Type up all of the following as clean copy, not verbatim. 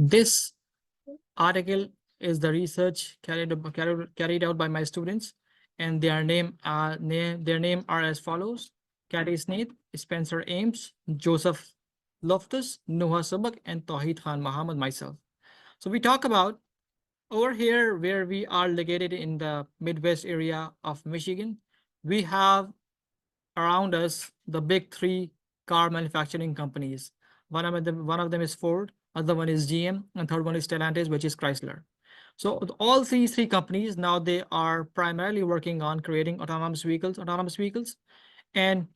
This article is the research carried out by my students, and their name are as follows: Kati Sneath, Spencer Ames, Joseph Loftus, Nuha Sabek, and Tauheed Khan Muhammad, myself. So we talk about over here where we are located in the Midwest area of Michigan. We have around us the big three car manufacturing companies. One of them is Ford, other one is GM, and third one is Stellantis, which is Chrysler. So all these three companies now, they are primarily working on creating autonomous vehicles. And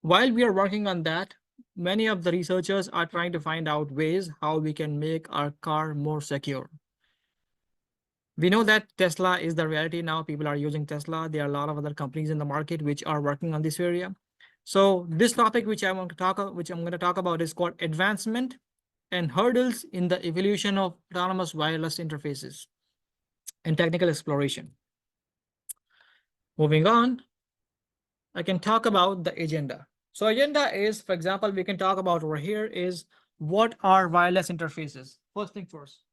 while we are working on that, many of the researchers are trying to find out ways how we can make our car more secure. We know that Tesla is the reality now. People are using Tesla. There are a lot of other companies in the market which are working on this area. So this topic which I'm going to talk about is called advancement and hurdles in the evolution of autonomous wireless interfaces and technical exploration. Moving on, I can talk about the agenda. So agenda is, for example, we can talk about over here is what are wireless interfaces. First thing first.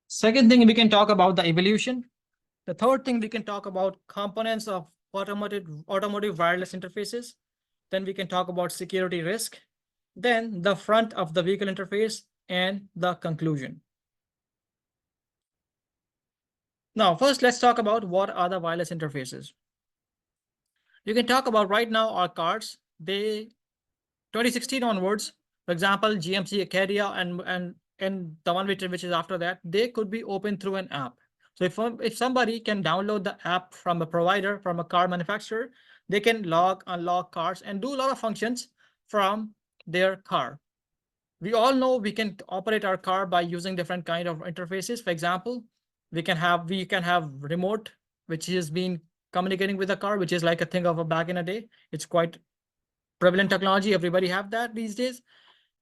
Second thing, we can talk about the evolution. The third thing, we can talk about components of automotive wireless interfaces. Then we can talk about security risk. Then the front of the vehicle interface and the conclusion. Now, first, let's talk about what are the wireless interfaces. You can talk about right now our cars. They 2016 onwards, for example, GMC Acadia and the one which is after that, they could be opened through an app. So if somebody can download the app from a provider, from a car manufacturer, they can unlock cars and do a lot of functions from their car. We all know we can operate our car by using different kind of interfaces. For example, we can have remote, which is being communicating with the car, which is like a thing of a back in a day. It's quite prevalent technology. Everybody have that these days.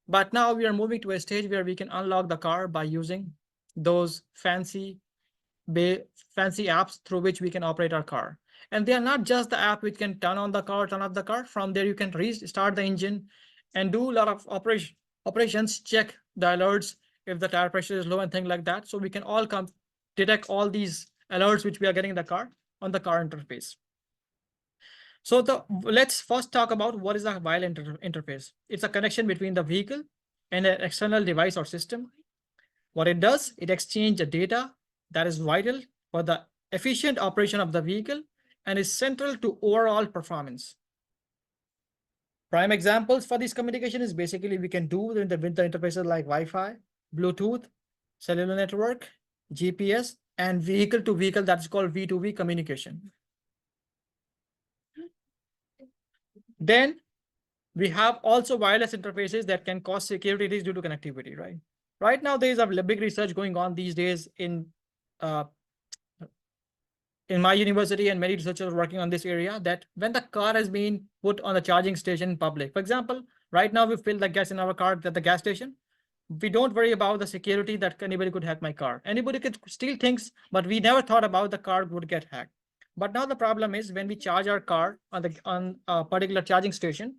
But now we are moving to a stage where we can unlock the car by using those fancy apps through which we can operate our car. And they are not just the app which can turn on the car, turn off the car. From there, you can restart the engine and do a lot of operations, check the alerts if the tire pressure is low and things like that. So we can all detect all these alerts which we are getting in the car on the car interface. So let's first talk about what is a wireless interface. It's a connection between the vehicle and an external device or system. What it does, it exchanges data that is vital for the efficient operation of the vehicle and is central to overall performance. Prime examples for this communication is basically we can do with the interfaces like Wi-Fi, Bluetooth, cellular network, GPS, and vehicle to vehicle, that's called V2V communication. Then we have also wireless interfaces that can cause security risks due to connectivity, right? Right now, there is a big research going on these days in my university, and many researchers are working on this area, that when the car has been put on a charging station in public, for example, right now we fill the gas in our car at the gas station. We don't worry about the security that anybody could hack my car. Anybody could steal things, but we never thought about the car would get hacked. But now the problem is when we charge our car on a particular charging station.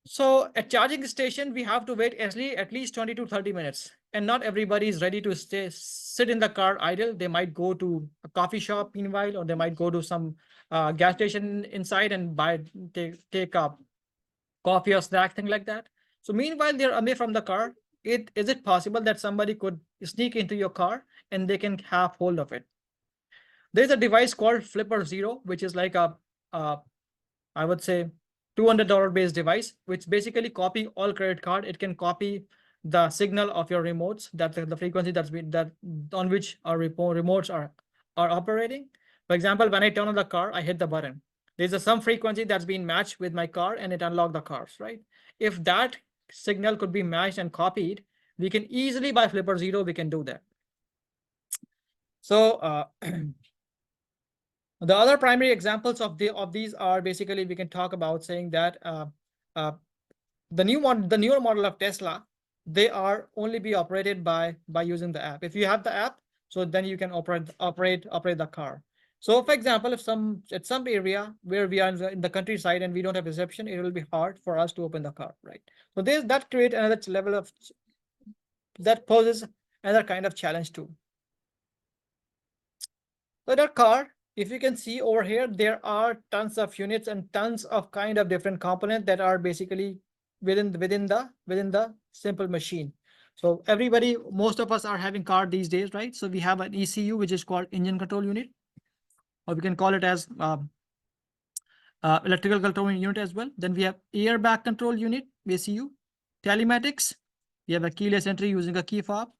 So at charging station, we have to wait at least 20 to 30 minutes. And not everybody is ready to sit in the car idle. They might go to a coffee shop meanwhile, or they might go to some gas station inside and take a coffee or snack, thing like that. So meanwhile, they're away from the car. Is it possible that somebody could sneak into your car and they can have hold of it? There's a device called Flipper Zero, which is like I would say, $200 based device, which basically copy all credit card. It can copy the signal of your remotes, that the frequency that on which our remotes are operating. For example, when I turn on the car, I hit the button. There's some frequency that's been matched with my car, and it unlocked the cars, right? If that signal could be matched and copied, we can easily, by Flipper Zero, we can do that. So the other primary examples of these are basically we can talk about saying that the newer model of Tesla, they are only be operated by using the app. If you have the app, so then you can operate the car. So, for example, if at some area where we are in the countryside and we don't have reception, it will be hard for us to open the car, right? So this that create another level of that poses another kind of challenge too. So that car, if you can see over here, there are tons of units and tons of kind of different components that are basically within the simple machine. So everybody, most of us are having car these days, right? So we have an ECU, which is called engine control unit, or we can call it as electrical control unit as well. Then we have airbag control unit, ACU, telematics. We have a keyless entry using a key fob,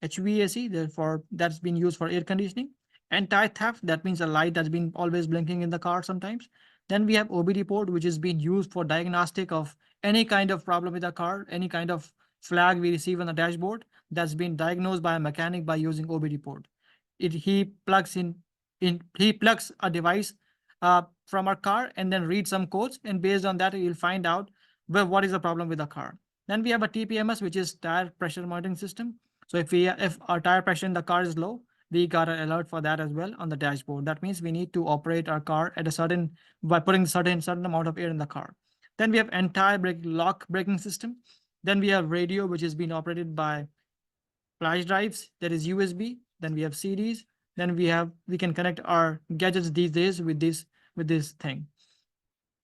HVAC, therefore that's been used for air conditioning. Anti-theft, that means a light that's been always blinking in the car sometimes. Then we have OBD port, which is being used for diagnostic of any kind of problem with the car, any kind of flag we receive on the dashboard that's been diagnosed by a mechanic by using OBD port. He plugs he plugs a device from our car and then read some codes. And based on that, you'll find out what is the problem with the car. Then we have a TPMS, which is tire pressure monitoring system. So if our tire pressure in the car is low, we got an alert for that as well on the dashboard. That means we need to operate our car at a certain by putting certain amount of air in the car. Then we have anti-brake lock braking system. Then we have radio, which is being operated by flash drives, that is USB. Then we have CDs. Then we can connect our gadgets these days with this thing.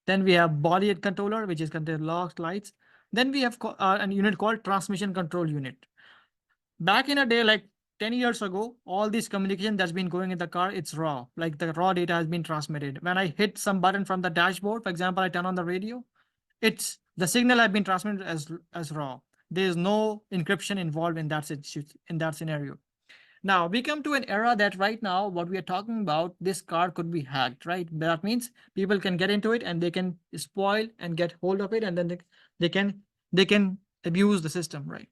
Then we have body controller, which is contain locks, lights. Then we have a unit called transmission control unit. Back in a day, like 10 years ago, all this communication that's been going in the car, it's raw. Like the raw data has been transmitted. When I hit some button from the dashboard, for example, I turn on the radio, it's the signal has been transmitted as raw. There is no encryption involved in that scenario. Now we come to an era that right now, what we are talking about, this car could be hacked, right? That means people can get into it and they can spoil and get hold of it, and then they can they can abuse the system, right?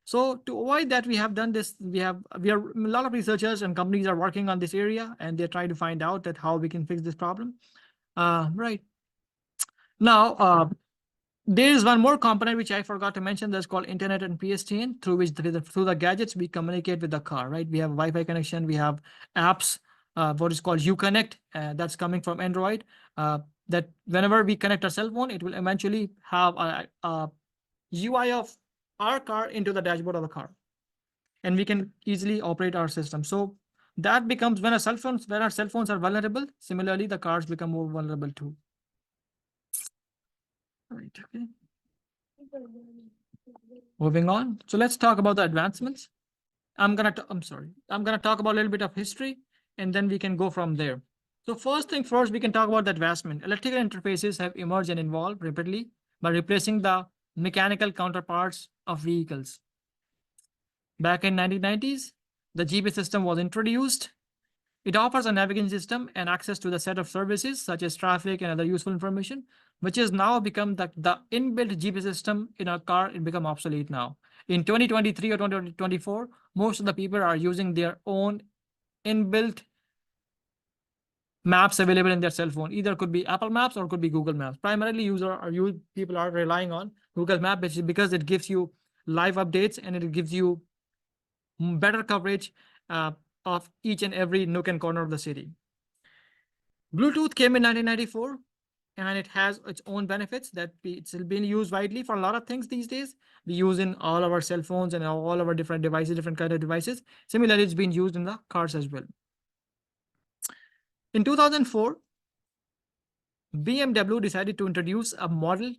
So to avoid that, we have done this. We are a lot of researchers and companies are working on this area, and they're trying to find out that how we can fix this problem. Right now, there is one more component which I forgot to mention that's called internet and PSTN, through which through the gadgets we communicate with the car, right? We have Wi-Fi connection, we have apps, what is called Uconnect, that's coming from Android, that whenever we connect our cell phone, it will eventually have a UI of our car into the dashboard of the car, and we can easily operate our system. So that becomes when our cell phones are vulnerable, similarly, the cars become more vulnerable too. Right, okay. Moving on. So let's talk about the advancements. I'm gonna talk about a little bit of history, and then we can go from there. So first thing first, we can talk about the advancement. Electrical interfaces have emerged and evolved rapidly by replacing the mechanical counterparts of vehicles. Back in 1990s, the GPS system was introduced. It offers a navigation system and access to the set of services such as traffic and other useful information, which has now become the inbuilt GPS system in a car. It become obsolete now. In 2023 or 2024, most of the people are using their own inbuilt maps available in their cell phone. Either could be Apple Maps or could be Google Maps. Primarily, people are relying on Google Maps because it gives you live updates and it gives you better coverage of each and every nook and corner of the city. Bluetooth came in 1994, and it has its own benefits that it's been used widely for a lot of things these days. We use in all of our cell phones and all of our different devices, different kind of devices. Similarly, it's been used in the cars as well. In 2004, BMW decided to introduce a model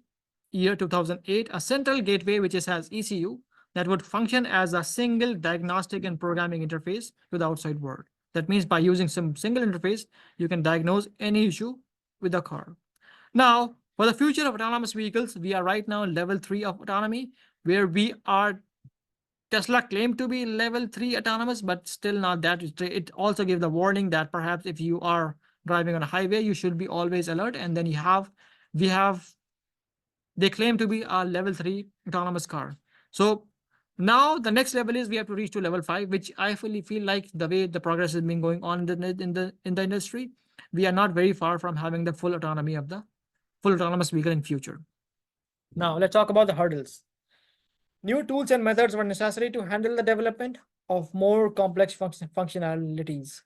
year 2008, a central gateway which has ECU that would function as a single diagnostic and programming interface to the outside world. That means by using some single interface, you can diagnose any issue with the car. Now, for the future of autonomous vehicles, we are right now level 3 of autonomy, where we are Tesla claimed to be level 3 autonomous, but still not that. It also gave the warning that perhaps if you are driving on a highway, you should be always alert. And then they claim to be a level 3 autonomous car. So now the next level is we have to reach to level 5, which I fully feel like the way the progress has been going on in the industry, we are not very far from having the full autonomy of the full autonomous vehicle in future. Now let's talk about the hurdles. New tools and methods were necessary to handle the development of more complex functionalities.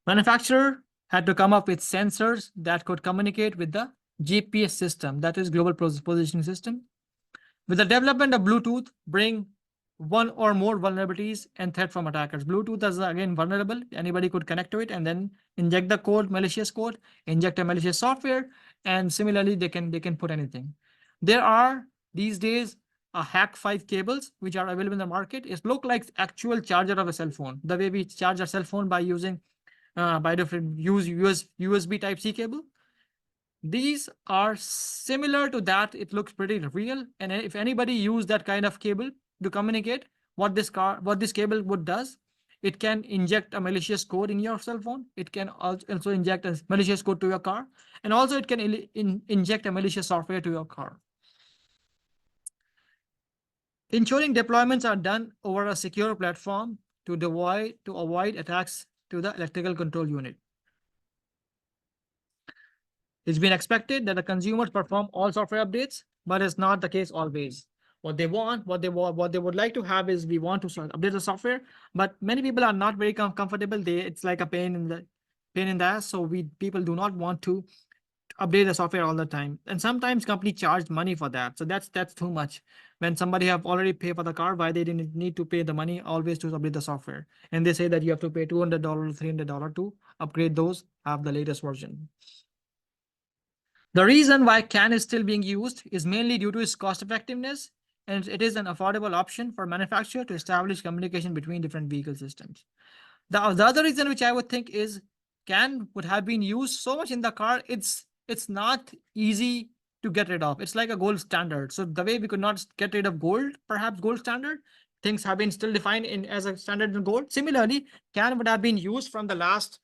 Manufacturer had to come up with sensors that could communicate with the GPS system, that is global positioning system. With the development of Bluetooth, bring one or more vulnerabilities and threat from attackers. Bluetooth is again vulnerable. Anybody could connect to it and then inject the code, malicious code, inject a malicious software, and similarly they can put anything. There are these days hack 5 cables which are available in the market. It look like actual charger of a cell phone. The way we charge our cell phone by using by different USB Type C cable. These are similar to that. It looks pretty real. And if anybody use that kind of cable to communicate, what this cable would does, it can inject a malicious code in your cell phone. It can also inject a malicious code to your car, and also it can inject a malicious software to your car. Ensuring deployments are done over a secure platform to avoid attacks to the electrical control unit. It's been expected that the consumers perform all software updates, but it's not the case always. What they would like to have is we want to update the software, but many people are not very comfortable. It's like a pain in the ass. So people do not want to update the software all the time, and sometimes company charge money for that. So that's too much. When somebody have already paid for the car, why they didn't need to pay the money always to update the software? And they say that you have to pay $200, $300 to upgrade those, have the latest version. The reason why CAN is still being used is mainly due to its cost effectiveness, and it is an affordable option for manufacturer to establish communication between different vehicle systems. The other reason which I would think is CAN would have been used so much in the car, it's not easy to get rid of. It's like a gold standard. So the way we could not get rid of gold, perhaps gold standard, things have been still defined in as a standard in gold. Similarly, CAN would have been used from the last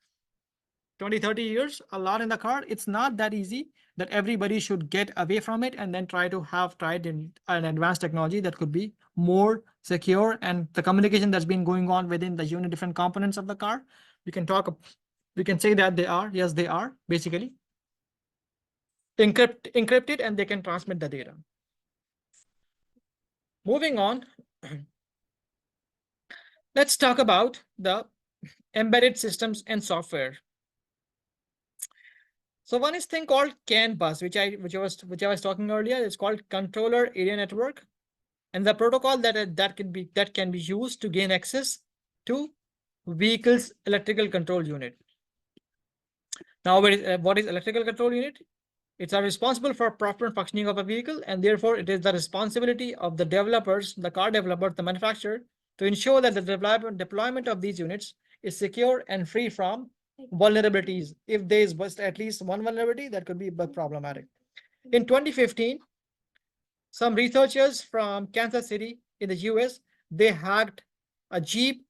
20-30 years a lot in the car. It's not that easy that everybody should get away from it and then try to have tried in an advanced technology that could be more secure. And the communication that's been going on within the unit different components of the car, we can say that they are, yes, they are basically encrypted, and they can transmit the data. Moving on, let's talk about the embedded systems and software. So one is thing called CAN bus, which I was talking earlier. It's called controller area network, and the protocol that can be used to gain access to vehicle's electrical control unit. Now, what is electrical control unit? It's responsible for proper functioning of a vehicle, and therefore it is the responsibility of the developers, the car developers, the manufacturer, to ensure that the deployment of these units is secure and free from vulnerabilities. If there is at least one vulnerability, that could be problematic. In 2015, some researchers from Kansas City in the US, they hacked a Jeep,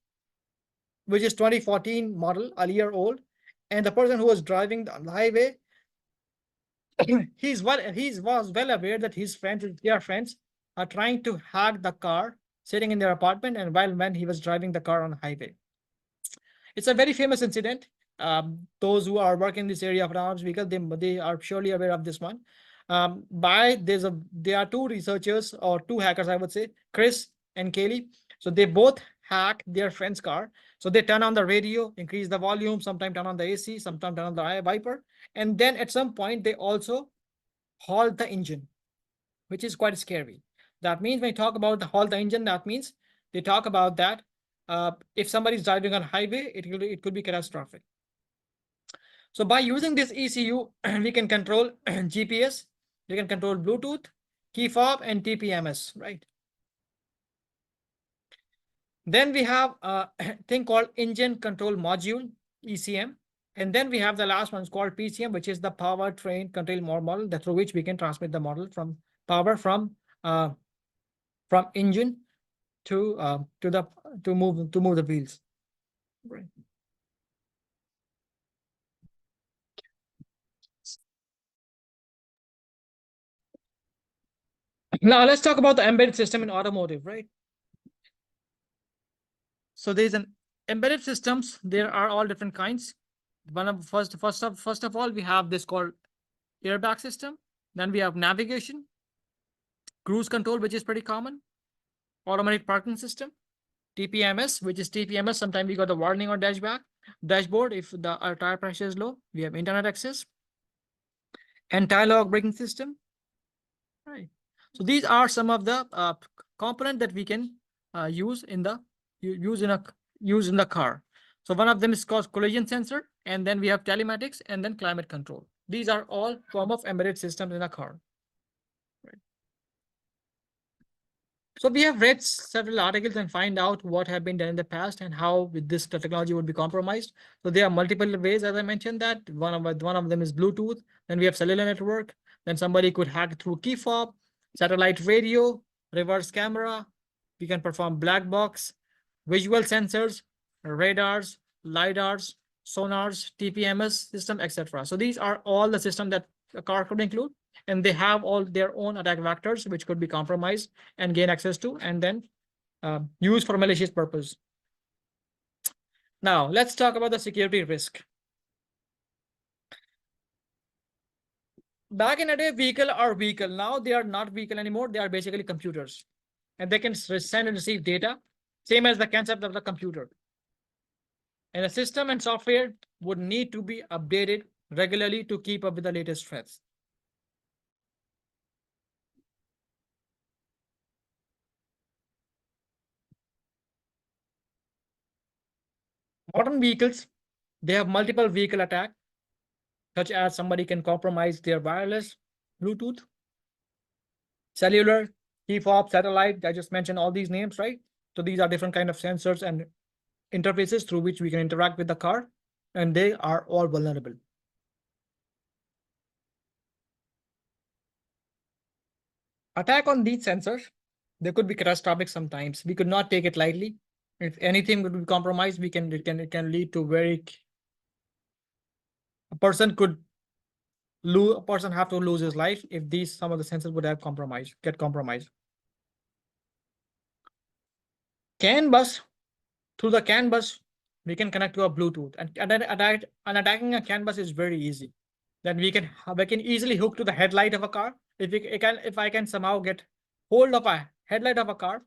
which is 2014 model, a year old, and the person who was driving on the highway, he was well aware that their friends are trying to hack the car sitting in their apartment, and when he was driving the car on the highway. It's a very famous incident. Those who are working in this area of autonomous vehicle, they are surely aware of this one. There are two researchers or two hackers, I would say, Chris and Kaylee. So they both hack their friend's car. So they turn on the radio, increase the volume, sometimes turn on the AC, sometimes turn on the wiper, and then at some point they also halt the engine, which is quite scary. That means when you talk about the halt the engine, that means they talk about that if somebody is driving on highway, it could be catastrophic. So by using this ECU, we can control GPS, we can control Bluetooth, key fob, and TPMS, right? Then we have a thing called engine control module, ECM. And then we have the last one called PCM, which is the powertrain control model, that through which we can transmit the model from power from engine to move the wheels. Right. Now let's talk about the embedded system in automotive, right? So there's an embedded systems. There are all different kinds. First of all, we have this called airbag system. Then we have navigation, cruise control, which is pretty common, automatic parking system, TPMS, which is TPMS. Sometimes we got the warning on dashback. Dashboard, if our tire pressure is low, we have internet access. Anti-lock braking system, right? So these are some of the component that we can use in the use in a use in the car. So one of them is called collision sensor, and then we have telematics, and then climate control. These are all form of embedded systems in a car. So we have read several articles and find out what have been done in the past and how with this technology would be compromised. So there are multiple ways, as I mentioned, that one of them is Bluetooth. Then we have cellular network. Then somebody could hack through key fob, satellite radio, reverse camera. We can perform black box, visual sensors, radars, lidars, sonars, TPMS system, etc. So these are all the system that a car could include, and they have all their own attack vectors which could be compromised and gain access to, and then used for malicious purpose. Now let's talk about the security risk. Back in the day, vehicle are vehicle. Now they are not vehicle anymore. They are basically computers, and they can send and receive data, same as the concept of the computer. And the system and software would need to be updated regularly to keep up with the latest threats. Modern vehicles, they have multiple vehicle attack, such as somebody can compromise their wireless, Bluetooth, cellular, key fob, satellite. I just mentioned all these names, right? So these are different kind of sensors and interfaces through which we can interact with the car, and they are all vulnerable. Attack on these sensors, they could be catastrophic sometimes. We could not take it lightly. If anything would be compromised, it can lead to very a person have to lose his life if these some of the sensors would have get compromised. CAN bus, through the CAN bus, we can connect to a Bluetooth, and attacking a CAN bus is very easy. Then we can easily hook to the headlight of a car. If I can somehow get hold of a headlight of a car,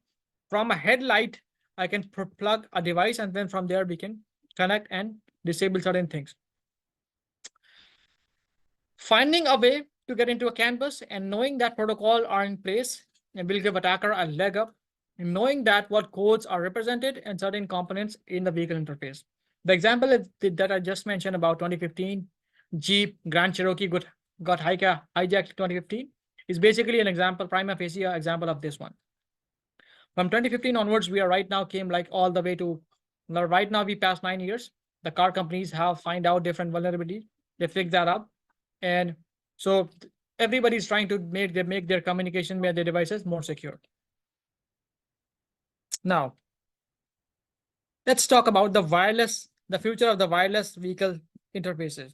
from a headlight I can plug a device, and then from there we can connect and disable certain things. Finding a way to get into a CAN bus and knowing that protocol are in place and will give attacker a leg up, and knowing that what codes are represented and certain components in the vehicle interface. The example that I just mentioned about 2015 Jeep Grand Cherokee got hijacked 2015 is basically an example, prima facie example of this one. From 2015 onwards, we are right now came like all the way to right now. We passed 9 years. The car companies have find out different vulnerabilities. They fix that up, and so everybody's trying to make their communication, their devices more secure. Now, let's talk about the future of the wireless vehicle interfaces.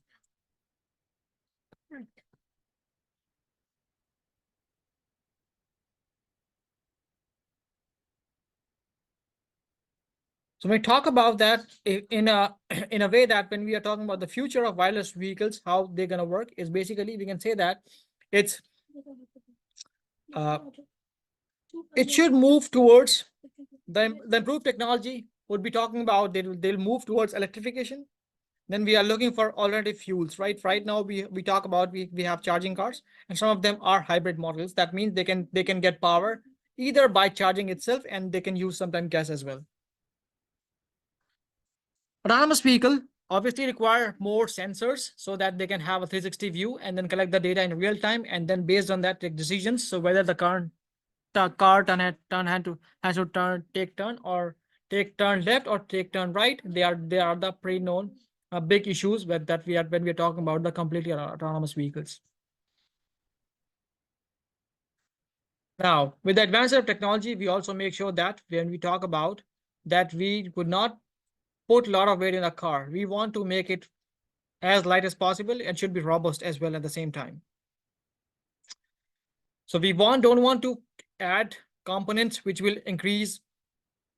So we talk about that in a in a way that when we are talking about the future of wireless vehicles, how they're gonna work is basically we can say that it's uh, it should move towards the improved technology would be talking about they'll move towards electrification. Then we are looking for alternative fuels, right? Right now we talk about we have charging cars, and some of them are hybrid models. That means they can get power either by charging itself, and they can use sometimes gas as well. Autonomous vehicle obviously require more sensors so that they can have a 360 view and then collect the data in real time, and then based on that take decisions. So whether the car has to take turn or take turn left or take turn right, they are the pre-known big issues that we are when we are talking about the completely autonomous vehicles. Now, with the advance of technology, we also make sure that when we talk about that, we would not put a lot of weight in a car. We want to make it as light as possible and should be robust as well at the same time. So we don't want to add components which will increase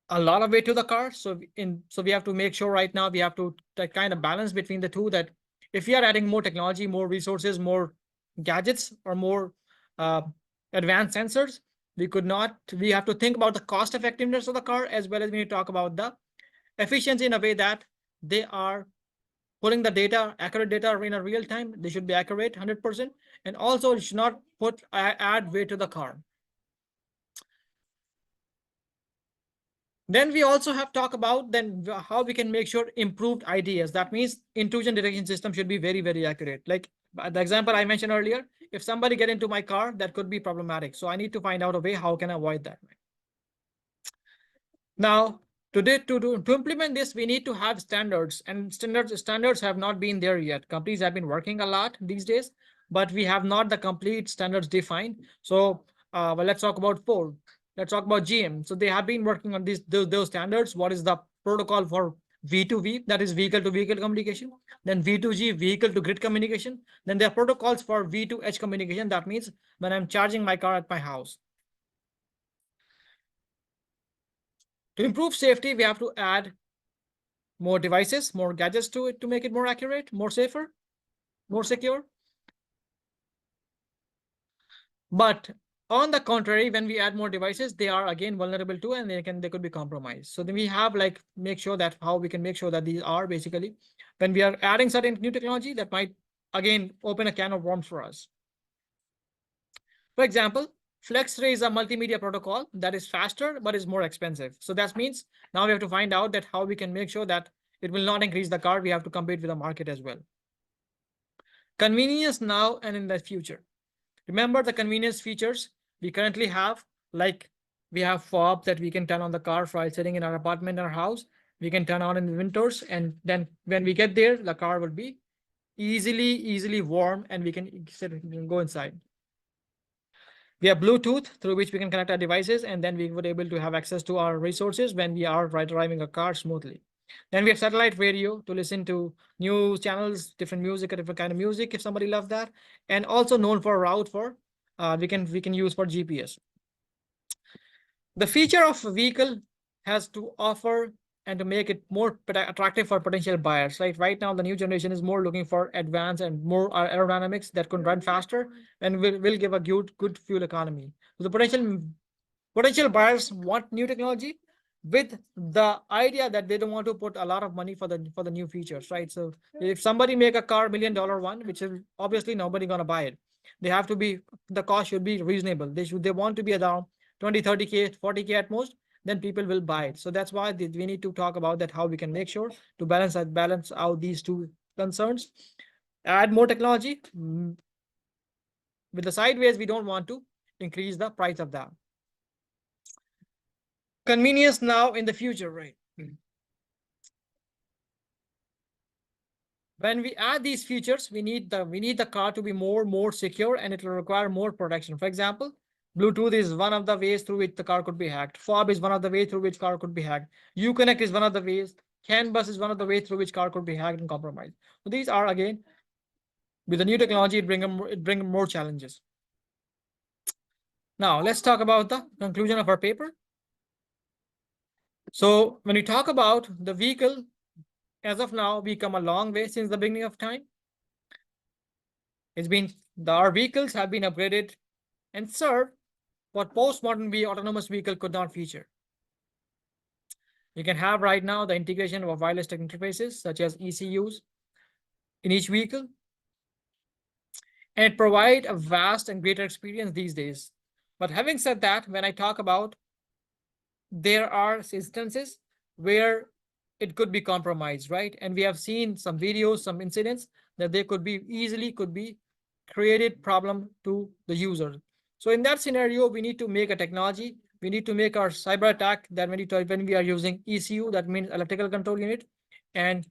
a lot of weight to the car. So we have to make sure right now we have to kind of balance between the two, that if we are adding more technology, more resources, more gadgets, or more advanced sensors, we have to think about the cost effectiveness of the car, as well as we need to talk about the efficiency in a way that they are putting the data, accurate data in a real time. They should be accurate 100%. And also, it should not add weight to the car. Then we also have talk about then how we can make sure improved ideas. That means intrusion detection system should be very, very accurate. Like the example I mentioned earlier, if somebody get into my car, that could be problematic. So I need to find out a way how can I avoid that. Now, to implement this, we need to have standards, and standards have not been there yet. Companies have been working a lot these days, but we have not the complete standards defined. So, well, let's talk about Ford. Let's talk about GM. So they have been working on those standards. What is the protocol for V2V, that is vehicle to vehicle communication? Then V2G, vehicle to grid communication. Then there are protocols for V2H communication. That means when I'm charging my car at my house. To improve safety, we have to add more devices, more gadgets to it to make it more accurate, more safer, more secure. But on the contrary, when we add more devices, they are again vulnerable too, and they could be compromised. So then we have like make sure that how we can make sure that these are basically when we are adding certain new technology that might again open a can of worms for us. For example, FlexRay is a multimedia protocol that is faster but is more expensive. So that means now we have to find out that how we can make sure that it will not increase the car. We have to compete with the market as well. Convenience now and in the future. Remember the convenience features we currently have, like we have fob that we can turn on the car while sitting in our apartment or house. We can turn on in the winters, and then when we get there, the car will be easily warm, and we can go inside. We have Bluetooth through which we can connect our devices, and then we would able to have access to our resources when we are driving a car smoothly. Then we have satellite radio to listen to news channels, different music, a different kind of music if somebody loves that, and also known for route for we can use for GPS. The feature of a vehicle has to offer and to make it more attractive for potential buyers. Right now, the new generation is more looking for advanced and more aerodynamics that could run faster and will give a good fuel economy. So the potential buyers want new technology with the idea that they don't want to put a lot of money for the new features, right? So if somebody make a car $1 million one, which is obviously nobody gonna buy it, they have to be the cost should be reasonable. They want to be around 20, 30K, 40K at most, then people will buy it. So that's why we need to talk about that how we can make sure to balance out these two concerns. Add more technology. With the sideways, we don't want to increase the price of that. Convenience now in the future, right? When we add these features, we need the car to be more secure, and it will require more protection. For example, Bluetooth is one of the ways through which the car could be hacked. Fob is one of the ways through which car could be hacked. Uconnect is one of the ways. CAN bus is one of the ways through which car could be hacked and compromised. So these are again, with the new technology, it bring more challenges. Now let's talk about the conclusion of our paper. So when we talk about the vehicle, as of now, we come a long way since the beginning of time. Our vehicles have been upgraded and serve what postmodern autonomous vehicle could not feature. You can have right now the integration of wireless tech interfaces such as ECUs in each vehicle, and provide a vast and greater experience these days. But having said that, when I talk about there are instances where it could be compromised, right? And we have seen some videos, some incidents that they could be created problem to the user. So in that scenario, we need to make a technology. We need to make our cyber attack that when we are using ECU, that means electrical control unit, and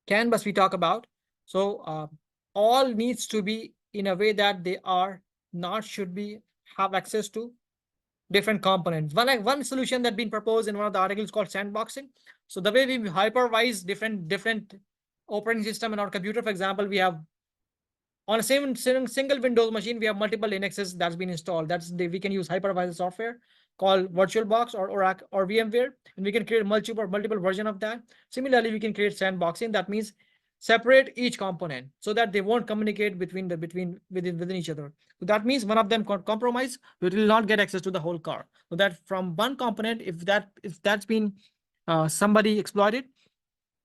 CAN bus we talk about. So all needs to be in a way that they are not should be have access to different components. One solution that been proposed in one of the articles called sandboxing. So the way we hypervise different operating system in our computer, for example, we have on a single Windows machine, we have multiple Linuxes that's been installed. We can use hypervisor software called VirtualBox or VMware, and we can create multiple version of that. Similarly, we can create sandboxing. That means separate each component so that they won't communicate within each other. So that means one of them compromise, it will not get access to the whole car. So that from one component, if that's been somebody exploited,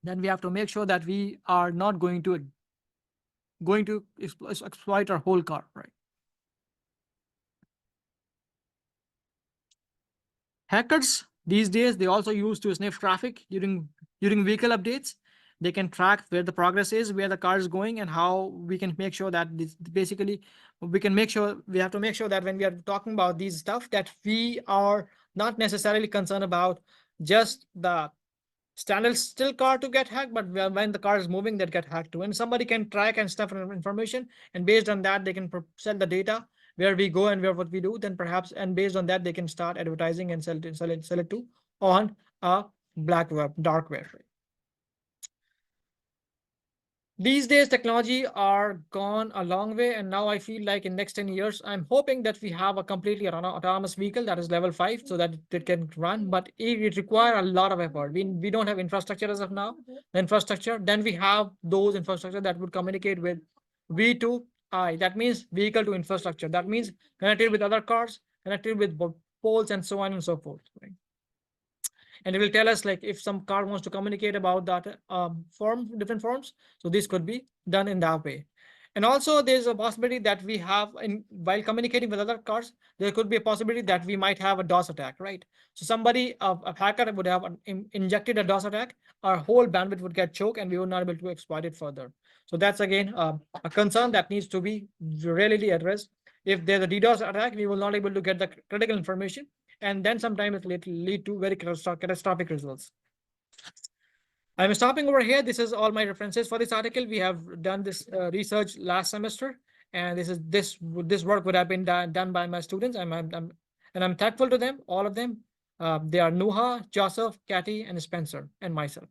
then we have to make sure that we are not going to exploit our whole car, right? Hackers these days, they also use to sniff traffic during vehicle updates. They can track where the progress is, where the car is going, and how we can make sure that this, basically we can make sure we have to make sure that when we are talking about these stuff, that we are not necessarily concerned about just the standard still car to get hacked, but when the car is moving, that get hacked too. And somebody can track and stuff information, and based on that, they can sell the data where we go and where what we do. Then perhaps, and based on that, they can start advertising and sell it to on a black web, dark web. These days technology are gone a long way, and now I feel like in next 10 years I'm hoping that we have a completely autonomous vehicle that is level 5 so that it can run, but it require a lot of effort. We don't have infrastructure as of now. The infrastructure, then we have those infrastructure that would communicate with V2I, that means vehicle to infrastructure, that means connected with other cars, connected with poles and so on and so forth, right? And it will tell us like if some car wants to communicate about that different forms. So this could be done in that way. And also there's a possibility that we have while communicating with other cars, there could be a possibility that we might have a DOS attack, right? So somebody, a hacker would have injected a DOS attack, our whole bandwidth would get choked and we would not be able to exploit it further. So that's again a concern that needs to be really addressed. If there's a DDoS attack, we will not able to get the critical information, and then sometimes it will lead to very catastrophic results. I'm stopping over here. This is all my references for this article. We have done this research last semester, and this work would have been done by my students. And I'm thankful to them, all of them. They are Nuha, Joseph, Kati, and Spencer, and myself.